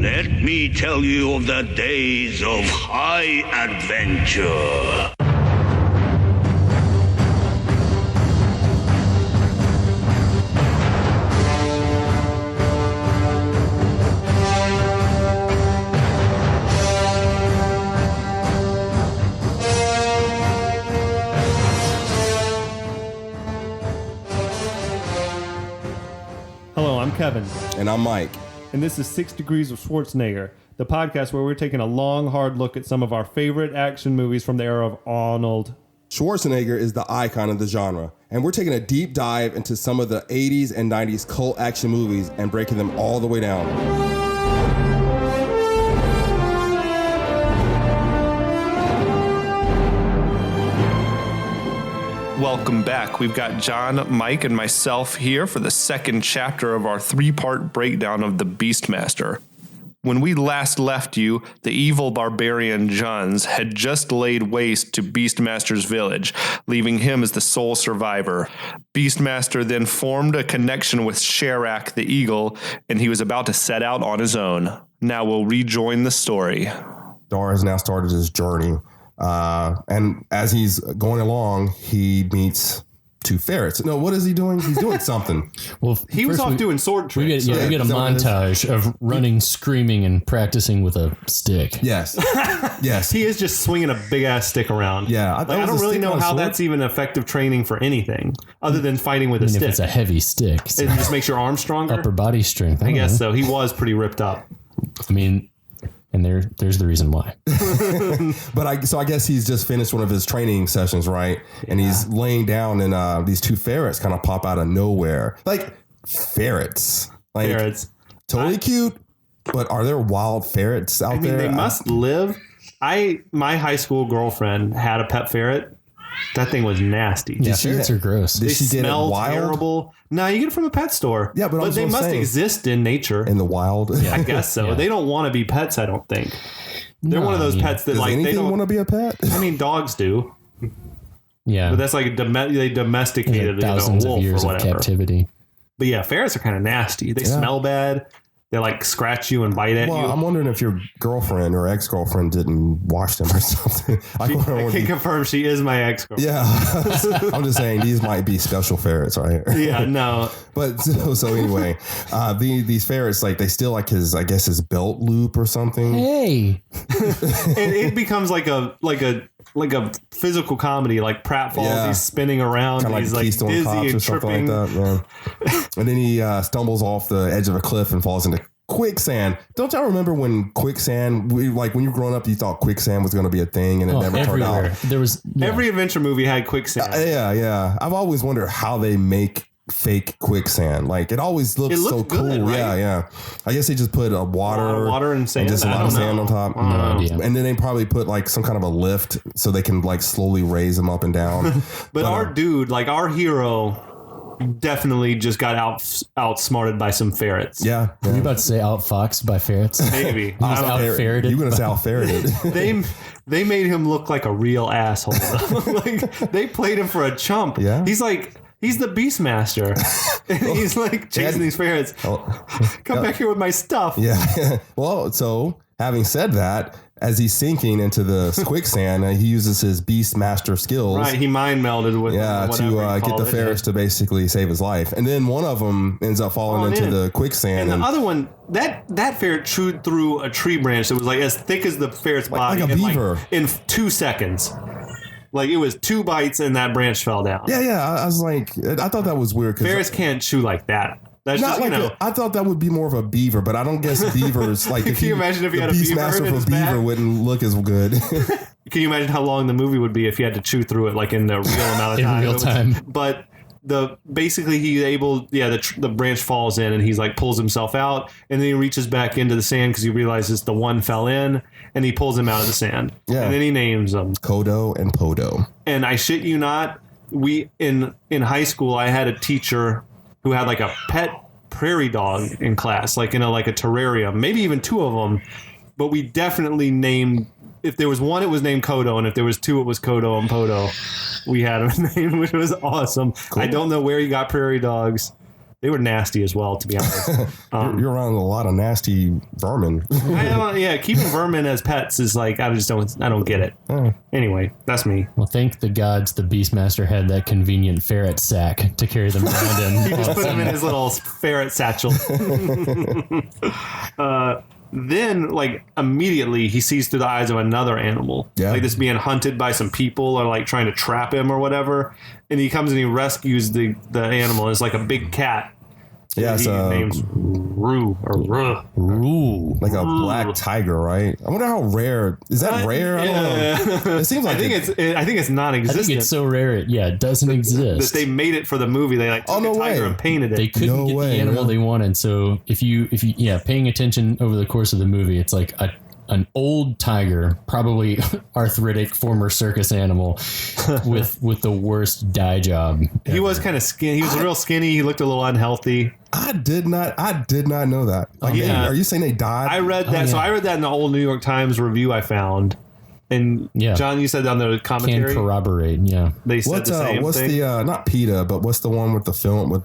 Let me tell you of the days of high adventure. Hello, I'm Kevin. And I'm Mike. And this is 6 Degrees of Schwarzenegger, the podcast where we're taking a long, hard look at some of our favorite action movies from the era of Arnold. Schwarzenegger is the icon of the genre, and we're taking a deep dive into some of the 80s and 90s cult action movies and breaking them all the way down. Welcome back. We've got John, Mike, and myself here for the second chapter of our three-part breakdown of the Beastmaster. When we last left you, the evil barbarian Juns had just laid waste to Beastmaster's village, leaving him as the sole survivor. Beastmaster then formed a connection with Sharak the eagle, and he was about to set out on his own. Now we'll rejoin the story. Dar has now started his journey. And as he's going along, he meets two ferrets. No, what is he doing? He's doing something. Well, He was off doing sword tricks. We get a montage of running, screaming, and practicing with a stick. Yes. Yes. He is just swinging a big-ass stick around. Yeah. I don't really know how that's even effective training for anything other than fighting with a stick. If it's a heavy stick. It just makes your arm stronger? Upper body strength. I guess so. He was pretty ripped up. I mean... And there's the reason why. But I guess he's just finished one of his training sessions, right? And he's laying down, and these two ferrets kind of pop out of nowhere. Like ferrets. Totally cute. But are there wild ferrets out there? They must live. My high school girlfriend had a pet ferret. That thing was nasty. Yeah, ferrets are gross. Did she get it wild? Terrible. No, you get it from a pet store. Yeah, but they must exist in nature. In the wild? Yeah. I guess so. Yeah. They don't want to be pets, I don't think. They're one of those pets that they don't want to be a pet. I mean, dogs do. Yeah, but that's like they domesticated thousands a wolf of years or whatever. of captivity. But yeah, ferrets are kind of nasty. They smell bad. They like scratch you and bite at you. I'm wondering if your girlfriend or ex-girlfriend didn't wash them or something. I can confirm she is my ex-girlfriend. Yeah. I'm just saying these might be special ferrets right here. Yeah, no. But so anyway, these ferrets, like they steal like his belt loop or something. Hey. It becomes like a physical comedy, like pratfalls. He's spinning around. Kind of he's like dizzy Cops or something like that. Yeah. And then he stumbles off the edge of a cliff and falls into quicksand. Don't y'all remember when quicksand, when you were growing up, you thought quicksand was going to be a thing and it never turned out? There was every adventure movie had quicksand. Yeah. I've always wondered how they make fake quicksand. Like it always looks so cool. Good, right? Yeah. I guess they just put water and sand, and just a lot of sand on top. No idea. And then they probably put like some kind of a lift so they can like slowly raise them up and down. but our dude, like our hero, definitely just got outsmarted by some ferrets. Yeah. Were you about to say outfoxed by ferrets? Maybe. Out-ferreted. You're going to say out-ferreted. They made him look like a real asshole. Like they played him for a chump. Yeah. He's the Beastmaster. And he's like chasing these ferrets. Come back here with my stuff. Yeah. Well, so having said that, as he's sinking into the quicksand, he uses his Beastmaster skills. Right. He mind melded with to get the ferrets to basically save his life. And then one of them ends up falling into the quicksand. And the other one, that ferret chewed through a tree branch that was like as thick as the ferret's body. Like a beaver. In 2 seconds. Like it was 2 bites and that branch fell down. Yeah. I was like, I thought that was weird. Ferrets can't chew like that. That's not just, I thought that would be more of a beaver, but I don't guess beavers like. Can you imagine if you had a beaver Beastmaster in his for beaver back? wouldn't look as good. Can you imagine how long the movie would be if you had to chew through it like in the real amount of time? In real time. But the branch falls in and he's like pulls himself out and then he reaches back into the sand because he realizes the one fell in and he pulls him out of the sand. Yeah. And then he names them Kodo and Podo. And I shit you not, we in high school I had a teacher who had like a pet prairie dog in class, like in a terrarium, maybe even 2 of them. But we definitely named, if there was one, it was named Kodo, and if there was 2, it was Kodo and Podo. We had him named, which was awesome. Cool. I don't know where he got prairie dogs. They were nasty as well, to be honest. You're around a lot of nasty vermin. Keeping vermin as pets is like, I don't get it. Anyway, that's me. Well, thank the gods the Beastmaster had that convenient ferret sack to carry them around in. He just put them in his little ferret satchel. Then, like, immediately he sees through the eyes of another animal. Yeah. Like this being hunted by some people or like trying to trap him or whatever. And he comes and he rescues the animal. It's like a big cat. Yeah, His name's Roo or Ruh. Ooh. Like a black tiger, right? I wonder how rare is that. Rare? I don't know. It seems like I think it's non-existent. I think it's so rare it doesn't exist. That they made it for the movie. They like took a tiger and painted it. They couldn't get the animal they wanted. So if you paying attention over the course of the movie, it's like an old tiger, probably arthritic former circus animal with the worst dye job ever. He was kind of skinny. He was real skinny. He looked a little unhealthy. I did not know that. Like, are you saying they died? I read that. So I read that in the old New York Times review I found. And John, you said on the commentary. Can corroborate, yeah. They said the same what's thing. the not PETA, but what's the one with the film the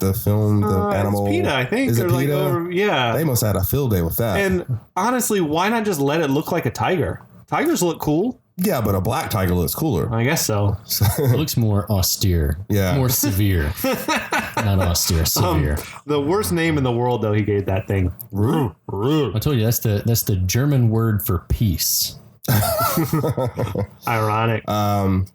animal? It's PETA, I think. Is it Like, PETA? They must have had a field day with that. And honestly, why not just let it look like a tiger? Tigers look cool. Yeah, but a black tiger looks cooler. I guess so. It looks more austere. Yeah. More severe. Not austere, severe. The worst name in the world, though, he gave that thing. Roo. I told you that's the German word for peace. Ironic.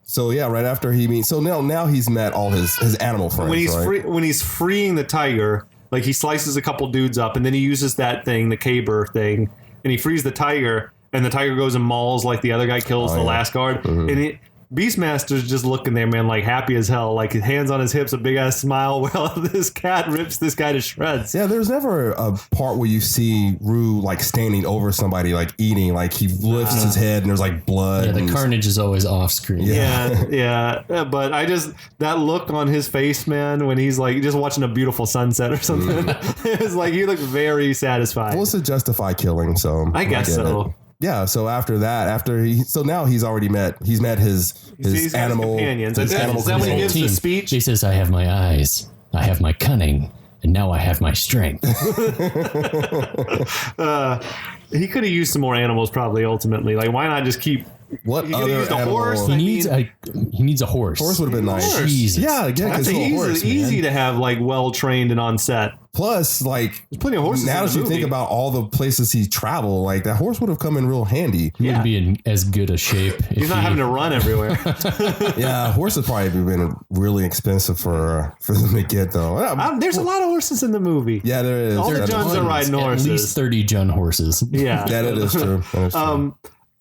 So yeah, right after he meets, so now he's met all his animal friends. When he's freeing the tiger, like he slices a couple dudes up, and then he uses that thing, the caber thing, and he frees the tiger, and the tiger goes and mauls like the other guy kills the last guard, and Beastmaster's just looking there, man, like happy as hell, like his hands on his hips, a big ass smile, while this cat rips this guy to shreds. Yeah, there's never a part where you see Roo like standing over somebody, like eating, like he lifts his head and there's like blood. Yeah, the carnage is always off screen. Yeah. But that look on his face, man, when he's like just watching a beautiful sunset or something, it's like he looked very satisfied. Well, it's to justify killing, so I guess so. It. Yeah, so after that, now he's already met his animal companions. His animal is that when he gives the speech? He says, "I have my eyes, I have my cunning, and now I have my strength." He could have used some more animals, probably. Ultimately, like why not just keep? What other animal? Horse? He needs a horse. Horse would have been nice. Jesus. Yeah, that's easy to have like well trained and on set. Plus, like, there's plenty of horses. Now that you think about all the places he traveled, like that horse would have come in real handy. He wouldn't be in as good a shape. He's not having to run everywhere. Yeah, horse would probably been really expensive for them to get though. There's a lot of horses in the movie. Yeah, there is. All the Johns are riding horses. At least 30 John horses. Yeah, that is true.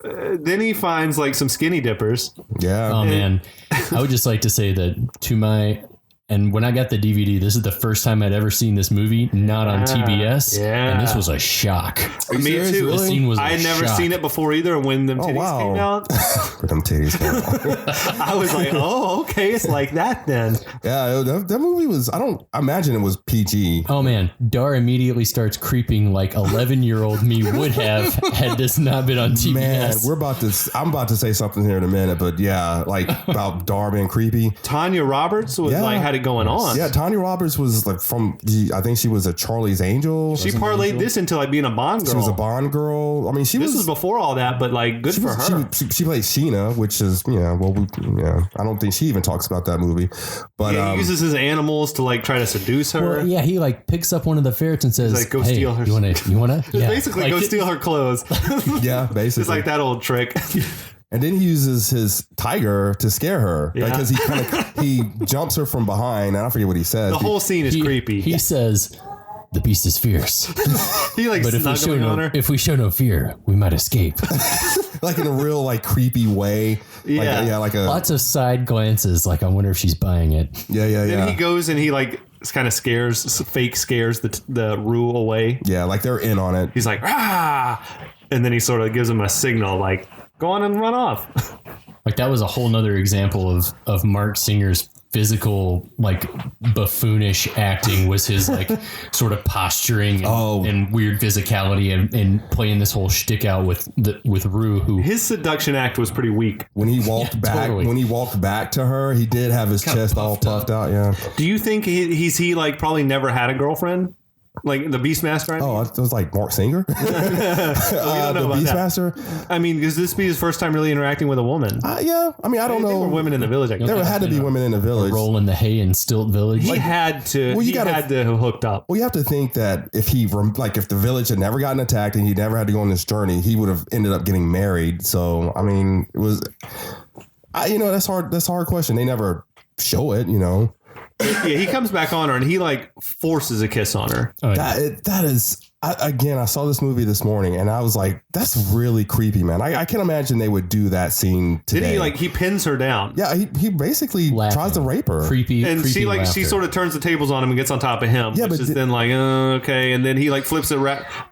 Then he finds like some skinny dippers. Yeah. Oh man, I would just like to say that and when I got the DVD, this is the first time I'd ever seen this movie, not on TBS. Yeah. And this was a shock. Me too. The scene was I had never seen it before either. When them titties came out, them titties came out. I was like, oh, okay, it's like that then. Yeah, that movie was. I imagine it was PG. Oh man, Dar immediately starts creeping like 11-year-old me would have had this not been on TBS. Man, I'm about to say something here in a minute, but yeah, like about Dar being creepy. Tanya Roberts was had it going on. Yeah, Tanya Roberts was like I think she was a Charlie's Angel. She parlayed this into like being a Bond girl. She was a Bond girl. I mean, this was before all that, but like good for her. She played Sheena, which is I don't think she even talks about that movie. But he uses his animals to like try to seduce her. Well, yeah, he like picks up one of the ferrets and says, like, "Go steal her." You wanna? Yeah. Basically, go steal her clothes. Yeah, basically, it's like that old trick. And then he uses his tiger to scare her because he jumps her from behind. And I forget what he says. The whole scene is creepy. He says, "The beast is fierce." He like but if we show no fear, we might escape. Like in a real like creepy way. Yeah, lots of side glances. Like I wonder if she's buying it. Yeah. Then he goes and he like kind of scares the Roo away. Yeah, like they're in on it. He's like, ah, and then he sort of gives him a signal like, go on and run off. Like that was a whole nother example of Mark Singer's physical, like buffoonish acting was his like sort of posturing and weird physicality and playing this whole shtick out with Rue, who his seduction act was pretty weak. When he walked back to her, he did have his chest all puffed out. Yeah. Do you think he's like probably never had a girlfriend? Like the Beastmaster? It was like Mark Singer? We don't know the about Beastmaster? that. I mean, does this be his first time really interacting with a woman? Yeah. I mean, I don't know. There were women in the village. There had to be women in the village. roll in the hay in Stilt Village. He had to. Well, He had to have hooked up. Well, you have to think that if the village had never gotten attacked and he never had to go on this journey, he would have ended up getting married. So, I mean, it was, that's hard. That's a hard question. They never show it, Yeah, he comes back on her and he like forces a kiss on her. That is, I saw this movie this morning and I was like, that's really creepy, man. I can't imagine they would do that scene today. Did he pins her down? Yeah, he basically tries to rape her. Creepy. And creepy she sort of turns the tables on him and gets on top of him. Yeah, which is then like, okay. And then he like flips it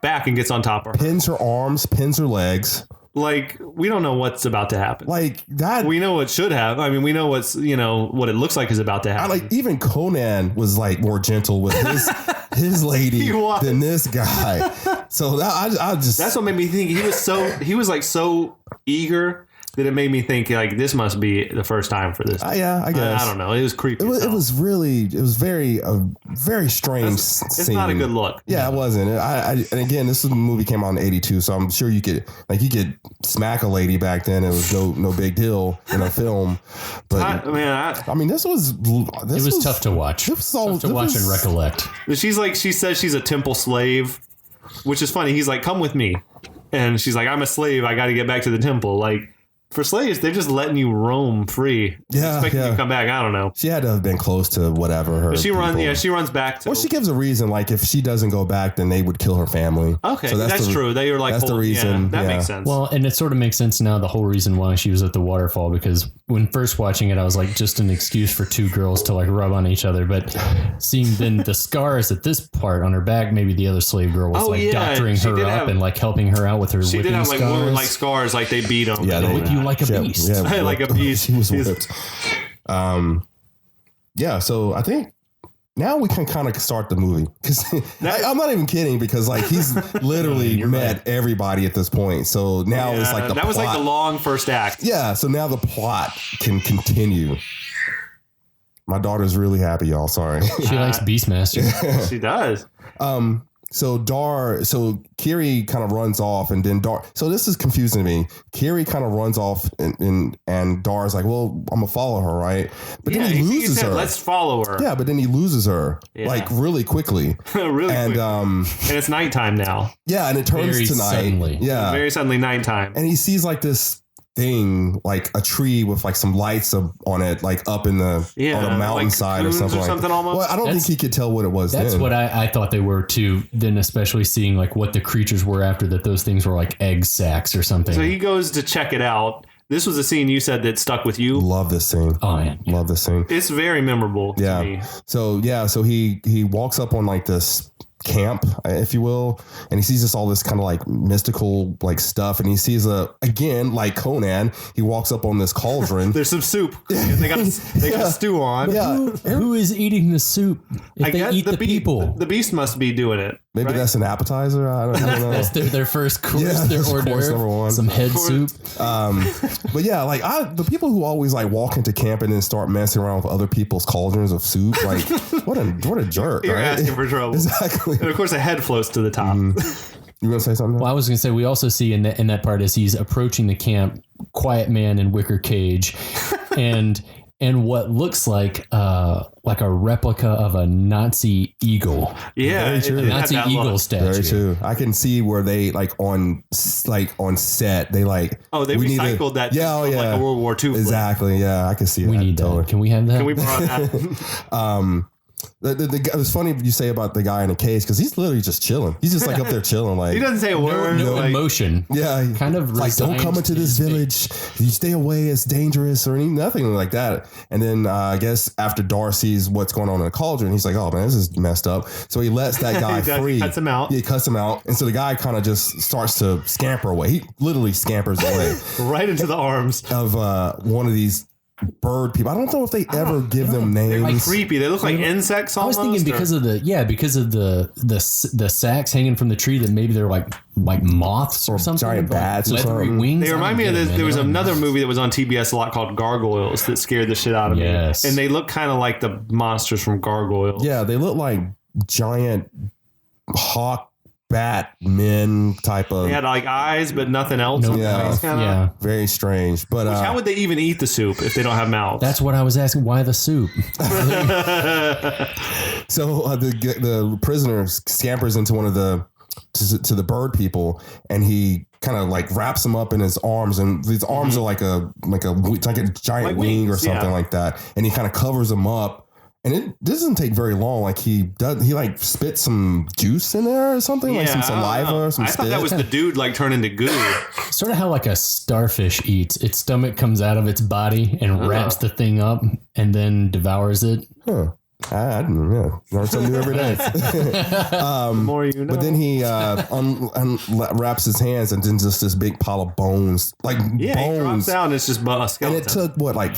back and gets on top of her. Pins her arms, pins her legs. Like, we don't know what's about to happen. Like that. We know what should have. I mean, we know what it looks like is about to happen. Even Conan was like more gentle with his lady than this guy. So that's what made me think he was like so eager that it made me think like this must be the first time for this. Yeah, I guess. I don't know. It was creepy. It was very strange scene. It's not a good look. Yeah, it wasn't. And again, this movie came out in '82, so I'm sure you could smack a lady back then. It was no big deal in a film. But this was tough to watch. It was tough to watch and recollect. She says she's a temple slave, which is funny. He's like, "Come with me," and she's like, "I'm a slave. I got to get back to the temple." Like. For slaves, they're just letting you roam free. Expecting you to come back. I don't know. She had to have been close to whatever her. She runs back. She gives a reason. Like if she doesn't go back, then they would kill her family. Okay, so that's true. They were like, that's the reason. That makes sense. Well, and it sort of makes sense now. The whole reason why she was at the waterfall, because when first watching it, I was like, just an excuse for two girls to like rub on each other. But seeing then the scars at this part on her back, maybe the other slave girl was doctoring her up and like helping her out with her. She did have like wound like scars, like they beat them. Yeah, they whip you like a beast. Yeah. Like a beast. She was whipped. So I think now we can kind of start the movie because I'm not even kidding because like he's literally met everybody at this point. So now it's like that was like the long first act. Yeah. So now the plot can continue. My daughter's really happy, y'all. Sorry. She likes Beastmaster. She does. So Kiri kind of runs off and then Dar. So this is confusing to me. Kiri kind of runs off and Dar's like, well, I'm gonna follow her, right? But then he loses her. Let's follow her. Yeah, but then he loses her like really quickly. Really and, quickly. And it's nighttime now. Yeah, and it turns to night. Suddenly. Yeah. Very suddenly nighttime. And he sees like this thing, like a tree with like some lights on it, like up in the on a mountainside like or something. Almost. Well, I don't think he could tell what it was. That's what I thought they were too. Then especially seeing like what the creatures were after that, those things were like egg sacs or something. So he goes to check it out. This was a scene you said that stuck with you. Love this scene. Oh man, love this scene. It's very memorable to me. So he walks up on like this camp, if you will, and he sees all this kind of like mystical like stuff, and he sees again like Conan, he walks up on this cauldron. There's some soup. They got stew on. Yeah. Who is eating the soup? If they eat the people, the beast must be doing it. Maybe that's an appetizer. I don't know. That's their first course. Their hors d'oeuvre. Number one. Some head soup. But yeah, like the people who always like walk into camp and then start messing around with other people's cauldrons of soup, like what a jerk. You're right? asking for trouble. Exactly. And of course, a head floats to the top. You gonna say something? Well, I was gonna say we also see in that part as he's approaching the camp, quiet man in wicker cage, and what looks like a replica of a Nazi eagle. Yeah, Nazi eagle statue. Very true. I can see where they like on set they like. Oh, they recycled that. Yeah, from like a World War II. Exactly. Yeah, I can see that. We need that. Can we have that? Can we borrow that? It was funny you say about the guy in the cage because he's literally just chilling. He's just like up there chilling. Like he doesn't say a word. No emotion. Yeah, kind of like don't come into this village. You stay away. It's dangerous or nothing like that. And then I guess after Dar sees what's going on in the cauldron, he's like, "Oh man, this is messed up." So he lets that guy free. He cuts him out. Yeah, he cuts him out, and so the guy kind of just starts to scamper away. He literally scampers away right into the arms of one of these bird people. I don't know if they ever give them names. They're like creepy. They look like insects I was almost. thinking because of the sacks hanging from the tree that maybe they're like moths or something. Giant bats or leathery something. wings. They remind me of this. There was another movie that was on TBS a lot called Gargoyles that scared the shit out of me. Yes. And they look kind of like the monsters from Gargoyles. Yeah, they look like giant hawk bat men type of. They had like eyes, but nothing else. No, on their face, kinda. yeah. Very strange. But How would they even eat the soup if they don't have mouths? That's what I was asking. Why the soup? so the prisoner scampers into one of the to the bird people, and he kind of like wraps them up in his arms, and these arms are like a giant Like wing or wings, something yeah. like that, and he kind of covers them up. And it doesn't take very long. Like he like spits some juice in there or something, like some saliva or some I spit. thought that was the dude like turning into goo. Sort of how like a starfish eats. Its stomach comes out of its body and wraps the thing up and then devours it. Huh. I learn something new every day. The more you know. But then he wraps his hands, and then just this big pile of bones, like he drops bones. down and it's just a skeleton. And it took what, like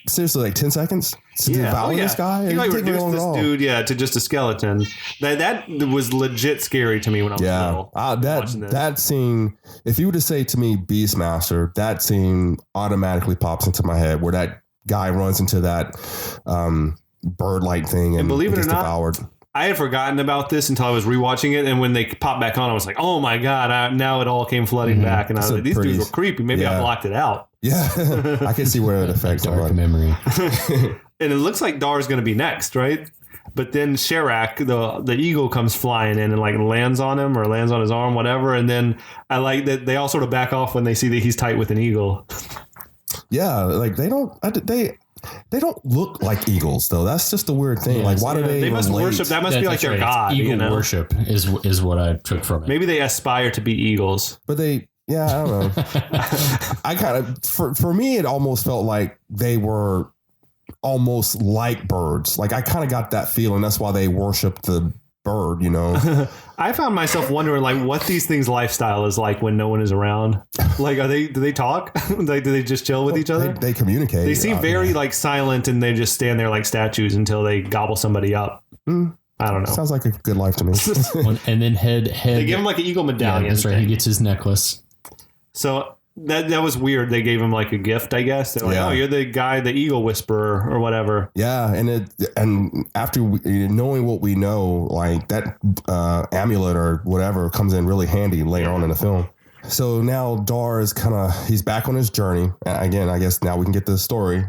seriously, like 10 seconds to devour this guy? He It like didn't take very reduced long this at all. dude, to just a skeleton. That was legit scary to me when I was little. watching this. That scene, if you were to say to me Beastmaster, that scene automatically pops into my head where that guy runs into that bird-like thing and believe it or gets not, devoured. I had forgotten about this until I was rewatching it, and when they popped back on, I was like, "Oh my god!" Now it all came flooding back, and I was like, "These dudes were creepy." Maybe I blocked it out. Yeah, I can see where it affects Dark someone. memory. And it looks like Dar's going to be next, right? But then Sharak, the eagle, comes flying in and like lands on him or lands on his arm, whatever. And then I like that they all sort of back off when they see that he's tight with an eagle. Yeah, like they don't look like eagles though. That's just a weird thing. Yeah, like why do They must relate? worship. That must be like That's their right. god. Eagle you know? worship is what I took from it. Maybe they aspire to be eagles. But I don't know. I kind of for me it almost felt like they were almost like birds. Like I kind of got that feeling. That's why they worship the bird, you know. I found myself wondering like what these things' lifestyle is like when no one is around. Like, do they talk? Like, do they just chill with each other? They communicate. They seem very like silent, and they just stand there like statues until they gobble somebody up. I don't know. Sounds like a good life to me. And then head. They give him like an eagle Yeah, medallion. that's right. thing. He gets his necklace. So that was weird. They gave him like a gift, I guess. They're like, Yeah. "Oh, you're the guy, the eagle whisperer, or whatever." Yeah, and after knowing what we know, like that amulet or whatever comes in really handy later on in the film. So now Dar is he's back on his journey. Again, I guess now we can get the story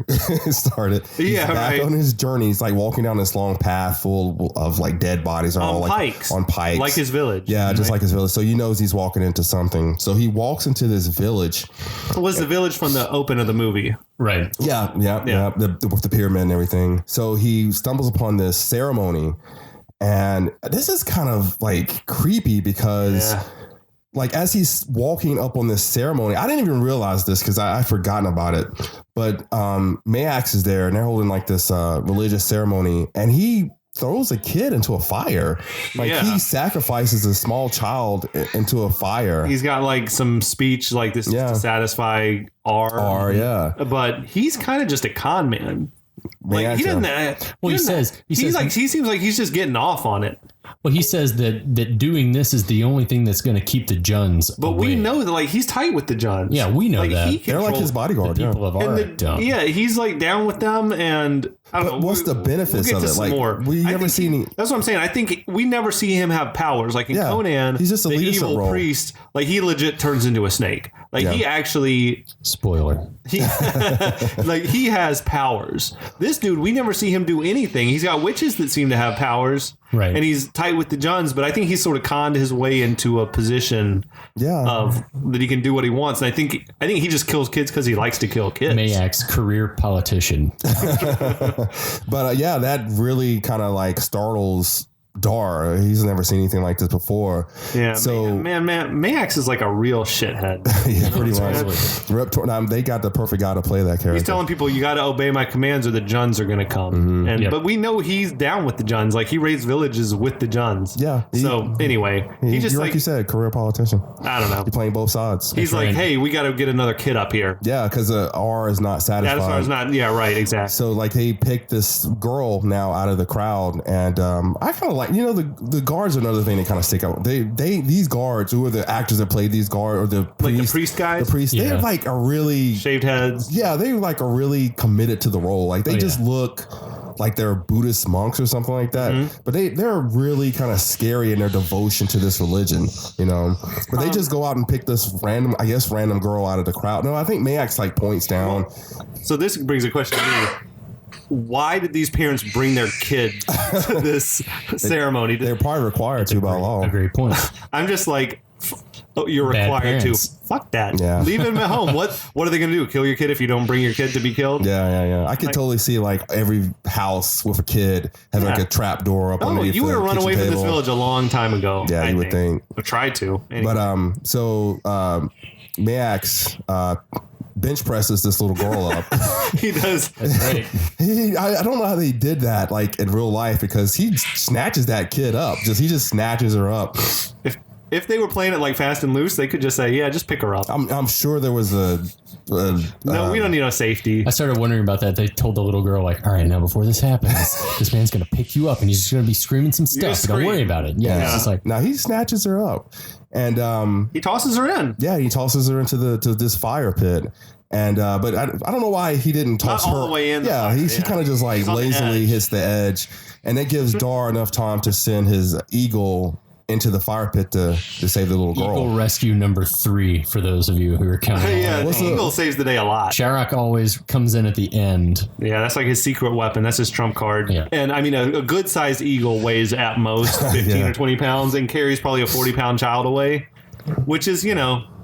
started. He's back on his journey. He's like walking down this long path full of like dead bodies On pikes. like his village. Yeah, just like his village. So he knows he's walking into something. So he walks into this village. It was the village from the open of the movie. Right. Yeah. With the pyramid and everything. So he stumbles upon this ceremony, and this is kind of like creepy because, like, as he's walking up on this ceremony, I didn't even realize this because I'd forgotten about it. But Maax is there, and they're holding like this religious ceremony, and he throws a kid into a fire. Like he sacrifices a small child into a fire. He's got like some speech like this to satisfy R. But he's kind of just a con man. Like he doesn't. Well, he seems like he's just getting off on it. Well, he says that doing this is the only thing that's going to keep the Juns But away. we know that like he's tight with the Juns. Yeah, we know like, that. They're like his bodyguard. The people of our dumb. Yeah, he's like down with them, and I don't know. What's the benefits of it? Like, we never see any. That's what I'm saying. I think we never see him have powers. Like in Conan, he's just a the leadership evil role. priest. Like he legit turns into a snake. Like he actually. Spoiler. He, like he has powers. This dude, we never see him do anything. He's got witches that seem to have powers, right? And he's tight with the Juns. But I think he's sort of conned his way into a position, of that he can do what he wants. And I think he just kills kids because he likes to kill kids. Maax, career politician. But that really kind of like startles Dar. He's never seen anything like this before. Yeah. So man, Maax is like a real shithead. yeah, pretty much. They got the perfect guy to play that character. He's telling people you got to obey my commands or the Juns are going to come. But we know he's down with the Juns. Like he raised villages with the Juns. Yeah. So anyway, he just like you said, career politician. I don't know. He's playing both sides. He's like, hey, we got to get another kid up here. Yeah, because R is not satisfied. That's why it's not. Yeah, right. Exactly. So like they picked this girl now out of the crowd, and I kind of like the guards are another thing that kind of stick out. These guards, who are the actors that played these guards, or the priest guys, they're like a really shaved heads. Yeah, they like are really committed to the role. Like they just look like they're Buddhist monks or something like that. But they're really kind of scary in their devotion to this religion, But they just go out and pick this random girl out of the crowd. No, I think Maax like points down. So this brings a question to me. Why did these parents bring their kid to this ceremony? They're probably required to by law. A great point. I'm just like, you're Bad required parents. to. Fuck that. Yeah. Leave him at home. What are they going to do? Kill your kid if you don't bring your kid to be killed? Yeah. I could totally see like every house with a kid having like a trap door up. Oh, you would have run away from this village a long time ago. Yeah, you would think. Or tried to. Anyway. But Maax bench presses this little girl up. He does. That's right. I don't know how they did that like in real life, because he snatches that kid up. He just snatches her up. If they were playing it like Fast and Loose, they could just say, yeah, just pick her up. I'm sure there was a no, we don't need no safety. I started wondering about that. They told the little girl, like, all right, now before this happens, this man's going to pick you up and he's just going to be screaming some stuff. Don't worry about it. Yeah. It's just like, now he snatches her up, and he tosses her in. Yeah, he tosses her into to this fire pit. And but I don't know why he didn't toss her all the way in. Yeah, he kind of just like lazily hits the edge, and that gives Dar enough time to send his eagle into the fire pit to save the little girl. Eagle rescue number 3 for those of you who are counting. Yeah, the eagle saves the day a lot. Sharak always comes in at the end. Yeah, that's like his secret weapon. That's his trump card. Yeah. And I mean, a good sized eagle weighs at most 15 or 20 pounds and carries probably a 40-pound child away, which is,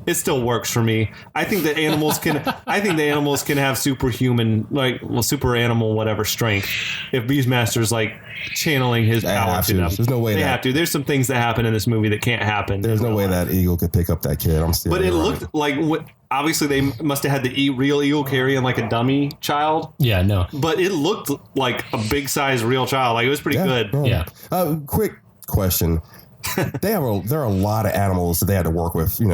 it still works for me. I think that animals can. I think the animals can have superhuman, super animal, whatever strength. If Beastmaster's like channeling his power to them, there's no way they have to. There's some things that happen in this movie that can't happen. There's no way that eagle could pick up that kid. But it looked like obviously they must have had the real eagle carrying like a dummy child. Yeah, no. But it looked like a big size real child. Like it was pretty good. Yeah. Quick question. There are a lot of animals that they had to work with, and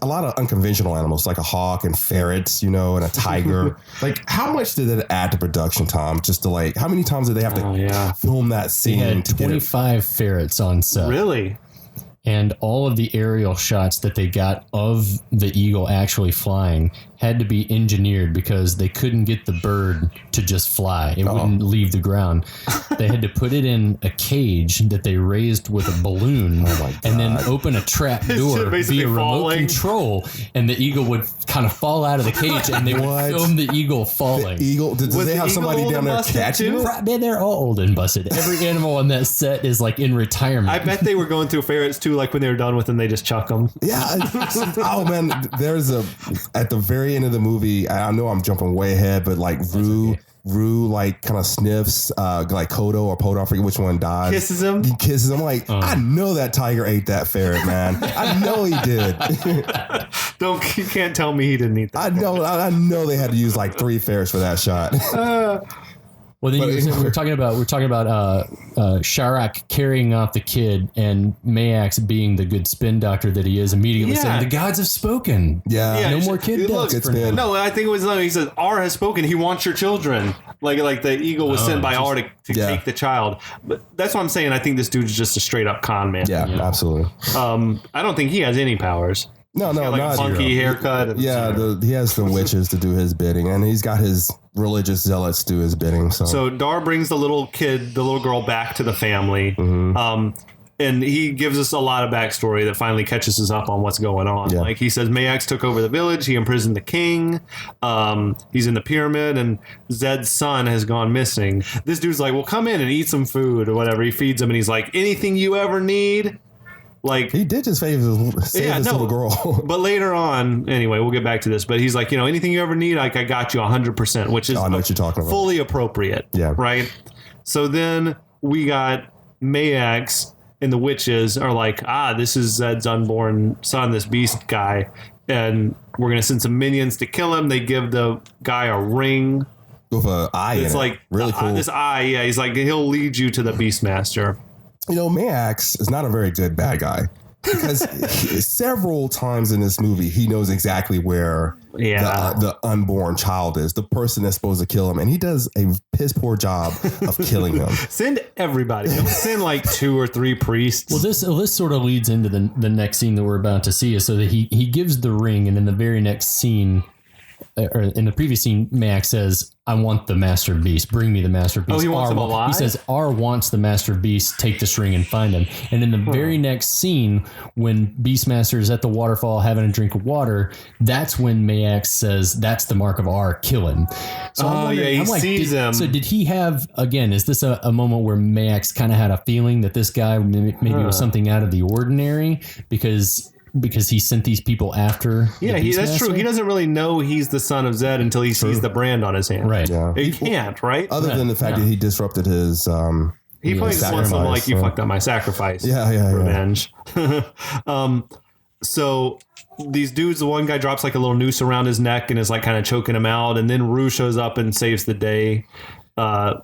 a lot of unconventional animals like a hawk and ferrets, and a tiger. Like, how much did it add to production time? Just to how many times did they have to film that scene? They had 25 ferrets on set. Really? And all of the aerial shots that they got of the eagle actually flying had to be engineered because they couldn't get the bird to just fly. It wouldn't leave the ground. They had to put it in a cage that they raised with a balloon and then open a trap door via remote control, and the eagle would kind of fall out of the cage, and they would film the eagle falling. The eagle? Did they have somebody down there catching it? Man, they're all old and busted. Every animal on that set is like in retirement. I bet they were going through ferrets too, like when they were done with them, they just chuck them. Yeah. Oh, man. There's at the very end of the movie, I know I'm jumping way ahead, but like Rue like kind of sniffs like Kodo or Podo, I forget which one dies. Kisses him. He kisses him. Like, I know that tiger ate that ferret, man. I know he did. You can't tell me he didn't eat that. I know they had to use like 3 ferrets for that shot. Well, then we're talking about Sharak carrying off the kid, and Maax being the good spin doctor that he is, immediately saying, "The gods have spoken." Yeah, no more kid deaths. No, I think it was he says R has spoken. He wants your children. Like the eagle was sent by R to take the child. But that's what I'm saying. I think this dude's just a straight up con man. Yeah, absolutely. I don't think he has any powers. No, like not a funky haircut. He has the witches to do his bidding, and he's got his religious zealots do his bidding. So Dar brings the little girl back to the family. And he gives us a lot of backstory that finally catches us up on what's going on. Yeah. Like he says, Maax took over the village. He imprisoned the king. He's in the pyramid, and Zed's son has gone missing. This dude's like, well, come in and eat some food or whatever. He feeds him, and he's like, anything you ever need. Like he did just save his little girl. But later on, anyway, we'll get back to this. But he's like, anything you ever need, like I got you 100%, which is I know what you're talking about. Fully appropriate. Yeah. Right. So then we got Maax and the witches are like, this is Zed's unborn son, this beast guy, and we're gonna send some minions to kill him. They give the guy a ring with an eye. It's in like it. Really cool. This eye, yeah. He's like, he'll lead you to the Beastmaster. You know, Maax is not a very good bad guy because several times in this movie he knows exactly where the unborn child is, the person that's supposed to kill him, and he does a piss poor job of killing him. Send everybody. Don't send like 2 or 3 priests. Well, this sort of leads into the next scene that we're about to see, is so that he gives the ring, and in the very next scene, or in the previous scene, Maax says, I want the Master Beast. Bring me the Master Beast. Oh, he wants him alive? He says, R wants the Master Beast. Take this ring and find him. And in the very next scene, when Beastmaster is at the waterfall having a drink of water, that's when Maax says, that's the mark of R. Kill him. So he sees him. So did he have, again, is this a moment where Maax kind of had a feeling that this guy maybe was something out of the ordinary? Because he sent these people after. Yeah, that's true. He doesn't really know he's the son of Zed until he sees the brand on his hand. Right. Yeah. He can't, right? Other than the fact that he disrupted his he probably just wants them like, you fucked up my sacrifice. Revenge. So these dudes, the one guy drops like a little noose around his neck and is like kind of choking him out, and then Rue shows up and saves the day.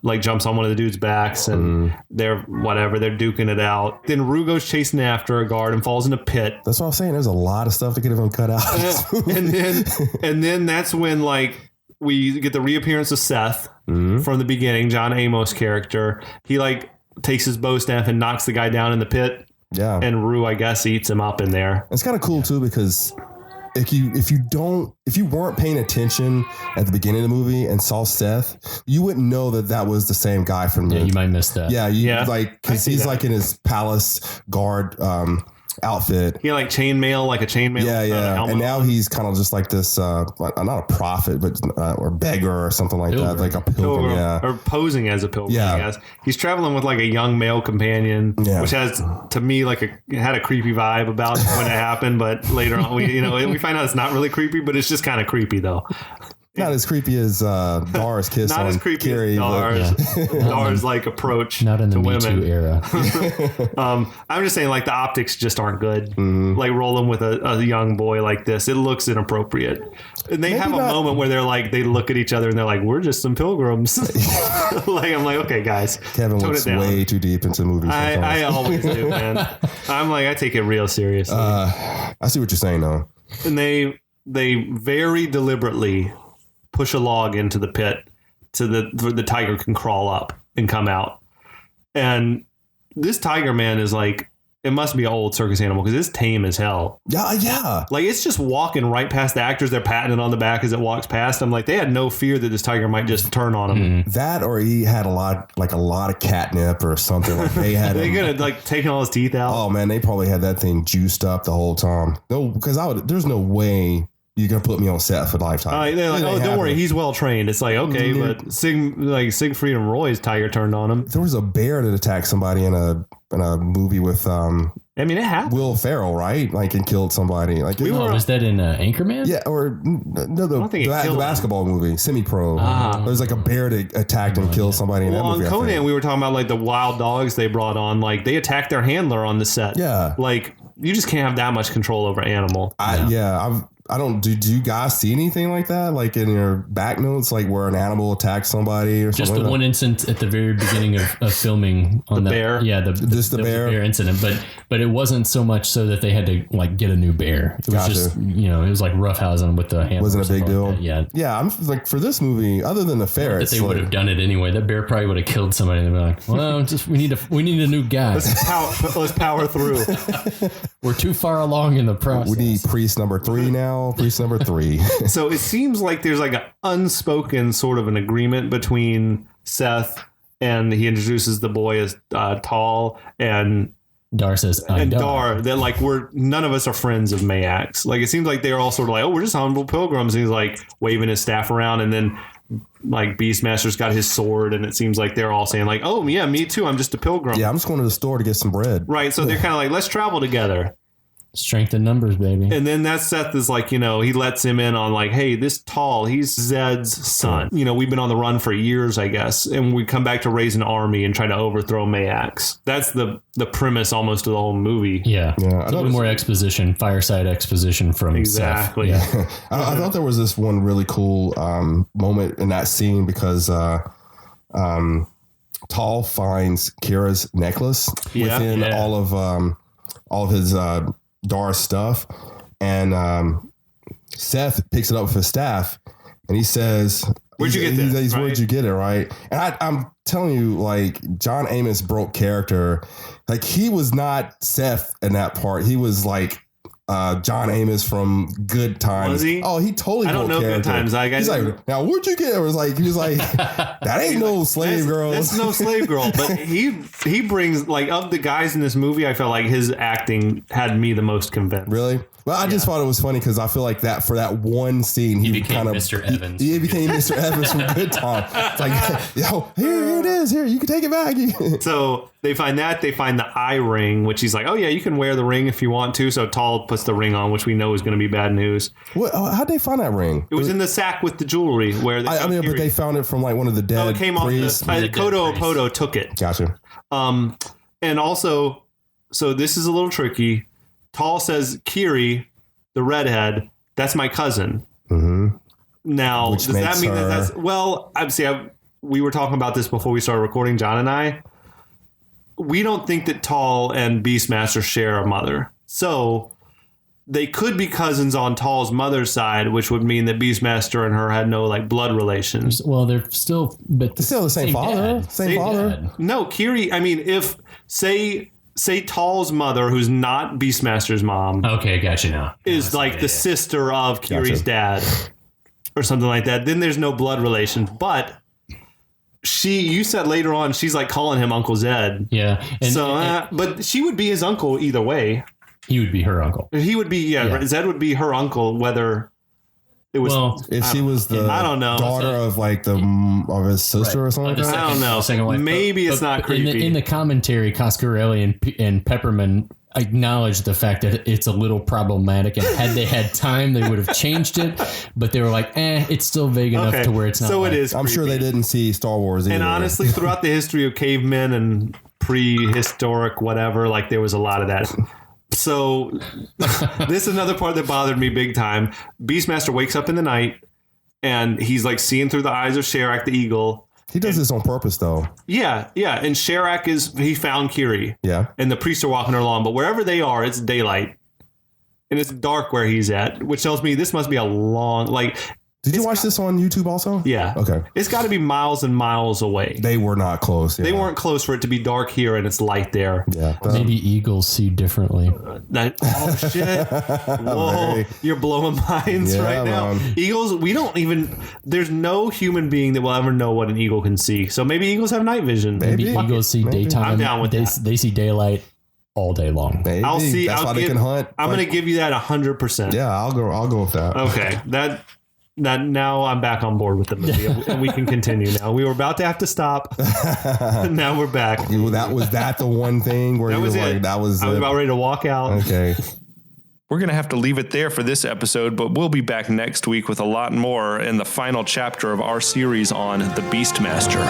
Like jumps on one of the dudes' backs, and they're duking it out. Then Rue goes chasing after a guard and falls in a pit. That's what I'm saying. There's a lot of stuff that could have been cut out. and then that's when like we get the reappearance of Seth from the beginning, John Amos character. He like takes his bow staff and knocks the guy down in the pit. Yeah, and Rue, I guess, eats him up in there. It's kind of cool too, because if you weren't paying attention at the beginning of the movie and saw Seth, you wouldn't know that was the same guy from you might miss that. Yeah, like because he's like in his palace guard outfit. He had like chainmail, like a chainmail. Yeah. And now he's kind of just like this, not a prophet, but or beggar or something like that, like a pilgrim. Or posing as a pilgrim. I guess he's traveling with like a young male companion, which has to me like it had a creepy vibe about it when it happened. But later on, we find out it's not really creepy, but it's just kind of creepy though. Not as creepy as Dar's kiss not on as creepy Kiri, as Dar's like approach not in the to Me women. Too era. I'm just saying like the optics just aren't good. Like rolling with a young boy like this, it looks inappropriate. And they have a moment where they look at each other and they're like, we're just some pilgrims. Like I'm like, okay guys, Kevin looks way too deep into movies. I always do, man. I'm like, I take it real seriously. I see what you're saying though. And they very deliberately push a log into the pit so that the tiger can crawl up and come out. And this tiger, man, is like, it must be an old circus animal because it's tame as hell. Yeah. Like it's just walking right past the actors. They're patting it on the back as it walks past. I'm like, they had no fear that this tiger might just turn on them. That, or he had a lot of catnip or something. Like they had. They could have like taken all his teeth out. Oh man, they probably had that thing juiced up the whole time. No, because there's no way you're gonna put me on set for Lifetime. They're like, don't worry, he's well trained. It's like, okay, but Siegfried and Roy's tiger turned on him. There was a bear that attacked somebody in a movie with I mean, it happened. Will Ferrell, right? Like, and killed somebody. Like, was that in Anchorman? Yeah, or no, the basketball movie, Semi-Pro. There's like a bear that attacked and killed somebody in that movie. On Conan, we were talking about like the wild dogs they brought on. Like they attacked their handler on the set. Yeah, like you just can't have that much control over animal. I don't. Do you guys see anything like that? Like in your back notes, like where an animal attacked somebody or just something? Just the one incident at the very begining of filming on the bear. Yeah, the bear incident. But it wasn't so much so that they had to like get a new bear. It was just it was like roughhousing with the handler. Wasn't a big deal. Like yeah. I'm like, for this movie, other than the ferrets, that they would have done it anyway. That bear probably would have killed somebody. And they'd be like, well, we need a new guy. Let's power through. We're too far along in the process. We need priest number 3 now. Priest number 3. So it seems like there's like an unspoken sort of an agreement between Seth and he introduces the boy as Tal and Dar says Dar that like none of us are friends of Maax. Like it seems like they're all sort of like, oh, we're just humble pilgrims. And he's like waving his staff around, and then like Beastmaster's got his sword, and it seems like they're all saying like, oh yeah, me too. I'm just a pilgrim. Yeah, I'm just going to the store to get some bread. Right. So they're kind of like, let's travel together. Strength in numbers, baby. And then that Seth is like, he lets him in on like, hey, this Tal, he's Zed's son. We've been on the run for years, I guess. And we come back to raise an army and try to overthrow Maax. That's the premise almost of the whole movie. Yeah. It's a little more exposition, fireside exposition from exactly. Seth. Yeah. I thought there was this one really cool moment in that scene because Tal finds Kira's necklace within all of his Dar stuff, and Seth picks it up with his staff, and he says, "Where'd you get this? Where'd you get it?" Right? And I'm telling you, like, John Amos broke character. Like, he was not Seth in that part. He was like John Amos from Good Times. Was he? Oh, he totally. I don't know character. Good Times. He's like, now where'd you get it? He was like, that ain't no slave girl. That's no slave girl. But he brings, like, of the guys in this movie, I felt like his acting had me the most convinced. Really? Well, I just thought it was funny because I feel like that for that one scene, he became kind of Mr. Evans. He became Mr. Evans from Good Time. It's like, yo, here it is. Here, you can take it back. So they find that. They find the eye ring, which he's like, oh, yeah, you can wear the ring if you want to. So Tal puts the ring on, which we know is going to be bad news. How'd they find that ring? It was in the sack with the jewelry. Where but they found it from like one of the dead. No, it came off. Kodo Podo took it. Gotcha. And also, so this is a little tricky. Tal says, Kiri, the redhead, that's my cousin. Mm-hmm. Now, does that mean that's... Well, we were talking about this before we started recording, John and I. We don't think that Tal and Beastmaster share a mother. So they could be cousins on Tal's mother's side, which would mean that Beastmaster and her had no like blood relations. Well, they're still... But they're still the same father. Dad. Same father. Dad. No, Kiri, I mean, if... Say Tal's mother, who's not Beastmaster's mom. Okay, gotcha now. Is like the sister of Kiri's dad or something like that. Then there's no blood relation. But you said later on, she's like calling him Uncle Zed. Yeah. But she would be his uncle either way. He would be her uncle. He would be, Zed would be her uncle, whether it was... if she was the daughter of like of his sister or something like that. I don't know. Maybe it's not creepy. In the commentary, Coscarelli and Pepperman acknowledge the fact that it's a little problematic, and had they had time, they would have changed it. But they were like, it's still vague enough to where it's not. So it is. I'm sure they didn't see Star Wars either. And honestly, throughout the history of cavemen and prehistoric whatever, like there was a lot of that. So this is another part that bothered me big time. Beastmaster wakes up in the night and he's like seeing through the eyes of Sharak the eagle. He does this on purpose though. Yeah. And Sharak he found Kiri. Yeah. And the priests are walking her along, but wherever they are, it's daylight. And it's dark where he's at, which tells me this must be a long, like... Did you watch this on YouTube also? Yeah. Okay. It's got to be miles and miles away. They were not close. Yeah. They weren't close for it to be dark here and it's light there. Yeah. Maybe eagles see differently. Oh, shit. Whoa. You're blowing minds right now. Man. Eagles, there's no human being that will ever know what an eagle can see. So maybe eagles have night vision. Maybe eagles see daytime. I'm down with that. They see daylight all day long. Maybe. That's why they can hunt. I'm going to give you that 100%. Yeah, I'll go with that. Okay. Now I'm back on board with the movie, and we can continue now. We were about to have to stop. Now we're back. Was that the one thing where I was about ready to walk out. Okay. We're going to have to leave it there for this episode, but we'll be back next week with a lot more in the final chapter of our series on the Beastmaster.